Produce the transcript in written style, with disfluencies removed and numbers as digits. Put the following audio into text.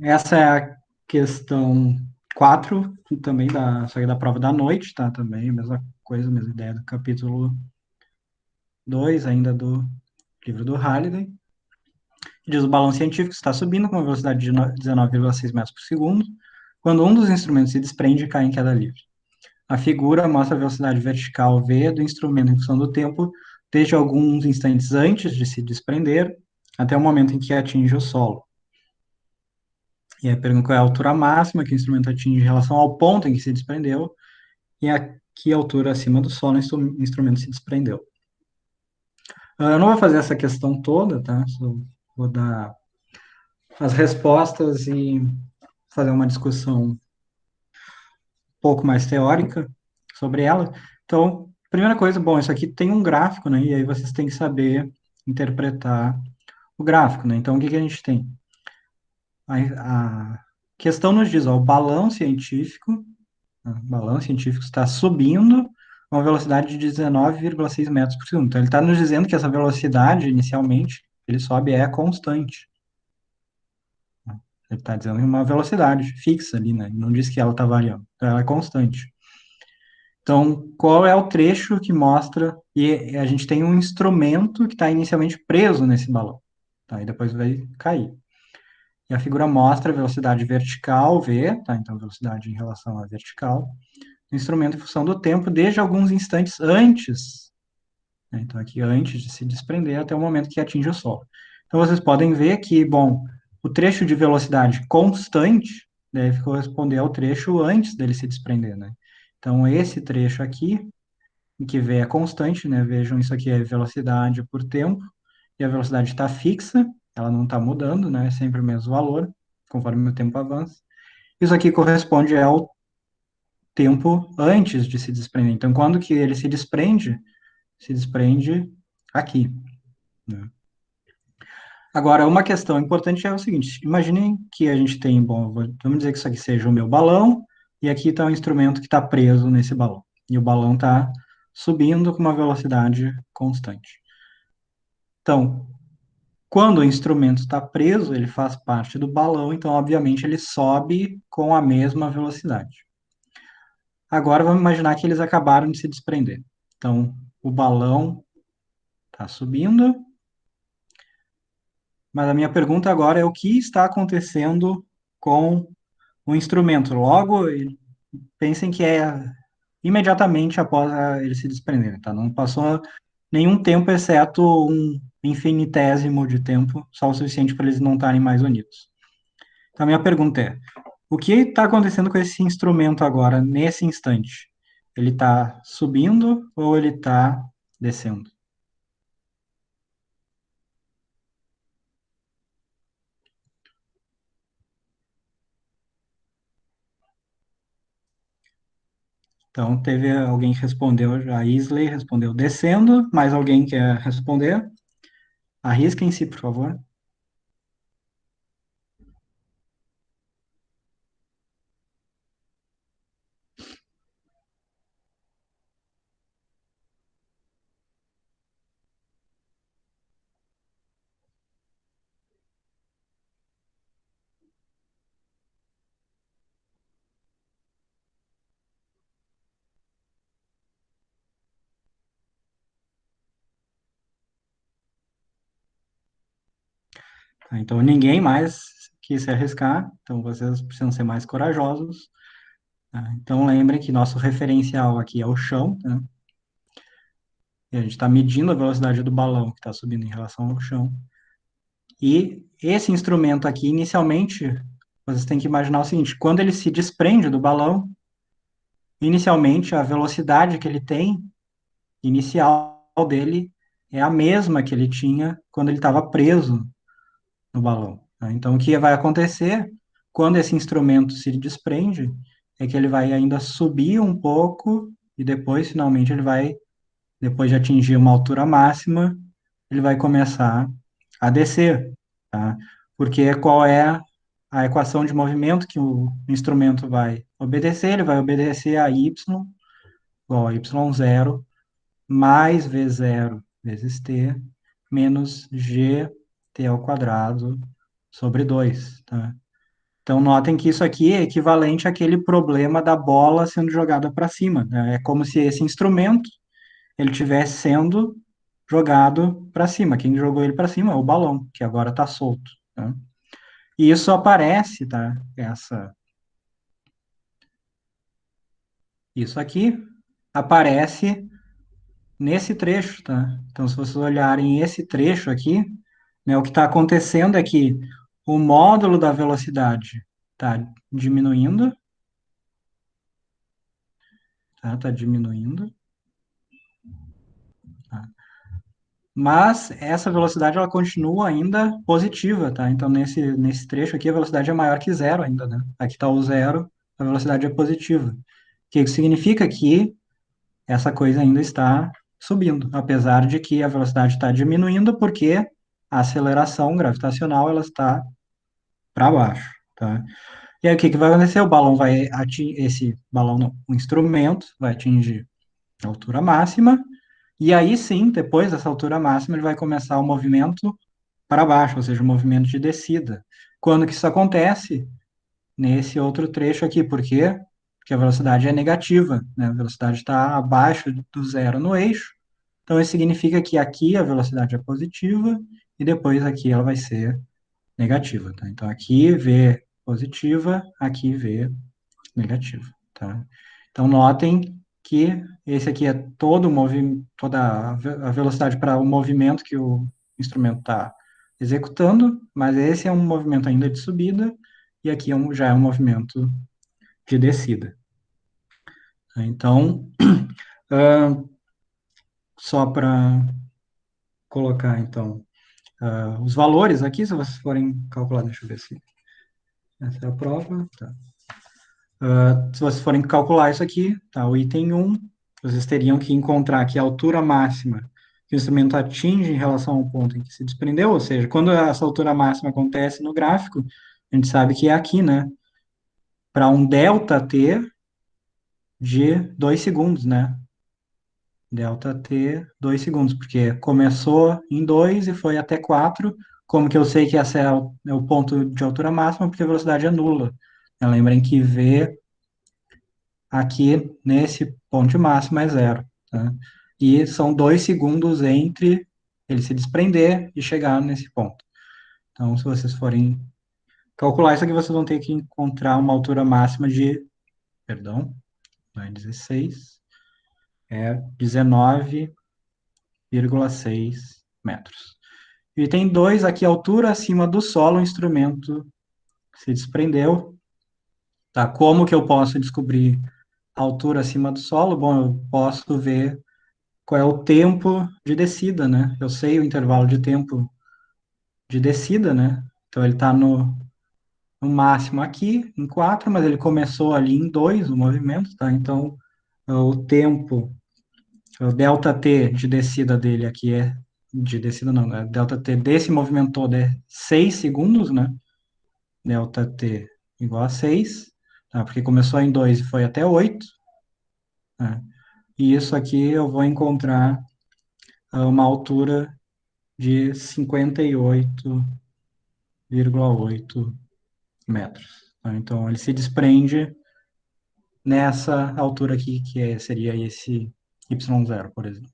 Essa é a questão 4 também só que da prova da noite, tá? Também, mesma coisa, mesma ideia do capítulo 2 ainda do livro do Halliday. Diz: o balão científico está subindo com uma velocidade de 19,6 metros por segundo, quando um dos instrumentos se desprende e cai em queda livre. A figura mostra a velocidade vertical v do instrumento em função do tempo, desde alguns instantes antes de se desprender até o momento em que atinge o solo. E aí pergunta qual é a altura máxima que o instrumento atinge em relação ao ponto em que se desprendeu e a que altura acima do solo o instrumento se desprendeu. Eu não vou fazer essa questão toda, tá? Só vou dar as respostas e fazer uma discussão um pouco mais teórica sobre ela. Então, primeira coisa, bom, isso aqui tem um gráfico, né? E aí vocês têm que saber interpretar o gráfico, né? Então, o que que a gente tem? A questão nos diz, ó, o balão científico está subindo a uma velocidade de 19,6 metros por segundo. Então, ele está nos dizendo que essa velocidade, inicialmente, ele sobe é constante. Ele está dizendo uma velocidade fixa ali, né? Não diz que ela está variando. Então, ela é constante. Então, qual é o trecho que mostra? E a gente tem um instrumento que está inicialmente preso nesse balão, tá? E depois vai cair. E a figura mostra a velocidade vertical, v, tá? Então, velocidade em relação à vertical, do instrumento em função do tempo, desde alguns instantes antes, né? Então, aqui antes de se desprender até o momento que atinge o solo. Então, vocês podem ver que, bom, o trecho de velocidade constante deve corresponder ao trecho antes dele se desprender, né? Então, esse trecho aqui em que v é constante, né? Vejam, isso aqui é velocidade por tempo, e a velocidade está fixa, ela não está mudando, né? É sempre o mesmo valor, conforme o tempo avança. Isso aqui corresponde ao tempo antes de se desprender. Então, quando que ele se desprende aqui, né? Agora, uma questão importante é o seguinte: imaginem que a gente tem, bom, vamos dizer que isso aqui seja o meu balão, e aqui está um instrumento que está preso nesse balão. E o balão está subindo com uma velocidade constante. Então, quando o instrumento está preso, ele faz parte do balão, então, obviamente, ele sobe com a mesma velocidade. Agora, vamos imaginar que eles acabaram de se desprender. Então, o balão está subindo, mas a minha pergunta agora é o que está acontecendo com o instrumento? Logo, pensem que é imediatamente após ele se desprender, tá? Não passou nenhum tempo, exceto um infinitésimo de tempo, só o suficiente para eles não estarem mais unidos. Então, a minha pergunta é: o que está acontecendo com esse instrumento agora, nesse instante? Ele está subindo ou ele está descendo? Então, teve alguém que respondeu, a Isley respondeu descendo, mais alguém quer responder? Arrisquem-se, por favor. Tá, então, ninguém mais quis se arriscar, então vocês precisam ser mais corajosos. Tá? Então, lembrem que nosso referencial aqui é o chão, né? E a gente está medindo a velocidade do balão que está subindo em relação ao chão. E esse instrumento aqui, inicialmente, vocês têm que imaginar o seguinte: quando ele se desprende do balão, inicialmente a velocidade que ele tem, inicial dele, é a mesma que ele tinha quando ele estava preso no balão, né? Então, o que vai acontecer quando esse instrumento se desprende é que ele vai ainda subir um pouco e depois, finalmente, ele vai, depois de atingir uma altura máxima, ele vai começar a descer, tá? Porque qual é a equação de movimento que o instrumento vai obedecer? Ele vai obedecer a y igual a y0 mais v0 vezes t menos gt ao quadrado sobre 2, tá? Então, notem que isso aqui é equivalente àquele problema da bola sendo jogada para cima, né? É como se esse instrumento ele tivesse sendo jogado para cima. Quem jogou ele para cima é o balão, que agora está solto, tá? E isso aparece, tá? Isso aqui aparece nesse trecho, tá? Então, se vocês olharem esse trecho aqui, né, o que está acontecendo é que o módulo da velocidade está diminuindo, tá? Está diminuindo, tá? Mas essa velocidade ela continua ainda positiva, tá? Então, nesse trecho aqui, a velocidade é maior que zero ainda, né? Aqui está o zero, a velocidade é positiva. O que significa que essa coisa ainda está subindo, apesar de que a velocidade está diminuindo, porque a aceleração gravitacional ela está para baixo, tá? E aí o que que vai acontecer? O balão vai atingir, esse balão não, o instrumento vai atingir a altura máxima, e aí sim, depois dessa altura máxima, ele vai começar o movimento para baixo, ou seja, o movimento de descida. Quando que isso acontece? Nesse outro trecho aqui, por quê? Porque a velocidade é negativa, né? A velocidade está abaixo do zero no eixo, então isso significa que aqui a velocidade é positiva e depois aqui ela vai ser negativa, tá? Então aqui V positiva, aqui V negativa, tá? Então notem que esse aqui é todo o movimento, toda a velocidade para o movimento que o instrumento está executando, mas esse é um movimento ainda de subida e aqui já é um movimento de descida. Então, só para colocar então os valores aqui, se vocês forem calcular, deixa eu ver se essa é a prova, tá? Se vocês forem calcular isso aqui, tá? O item 1, vocês teriam que encontrar aqui a altura máxima que o instrumento atinge em relação ao ponto em que se desprendeu, ou seja, quando essa altura máxima acontece no gráfico, a gente sabe que é aqui, né? Para um ΔT de 2 segundos, né? ΔT 2 segundos, porque começou em 2 e foi até 4. Como que eu sei que esse é o ponto de altura máxima? Porque a velocidade é nula. Lembrem que V aqui nesse ponto máximo é zero, tá? E são 2 segundos entre ele se desprender e chegar nesse ponto. Então, se vocês forem calcular isso aqui, vocês vão ter que encontrar uma altura máxima de, perdão, não é 16, é 19,6 metros. Item 2, aqui, altura acima do solo, o instrumento se desprendeu. Tá? Como que eu posso descobrir a altura acima do solo? Bom, eu posso ver qual é o tempo de descida, né? Eu sei o intervalo de tempo de descida, né? Então ele está no máximo aqui, em 4, mas ele começou ali em 2 o movimento, tá? Então o tempo, o ΔT de descida dele aqui é, de descida não, né? ΔT desse movimento todo é 6 segundos, né? ΔT igual a 6, tá? Porque começou em 2 e foi até 8, né? E isso aqui eu vou encontrar uma altura de 58,8 metros, tá? Então, ele se desprende nessa altura aqui, seria esse y0, por exemplo.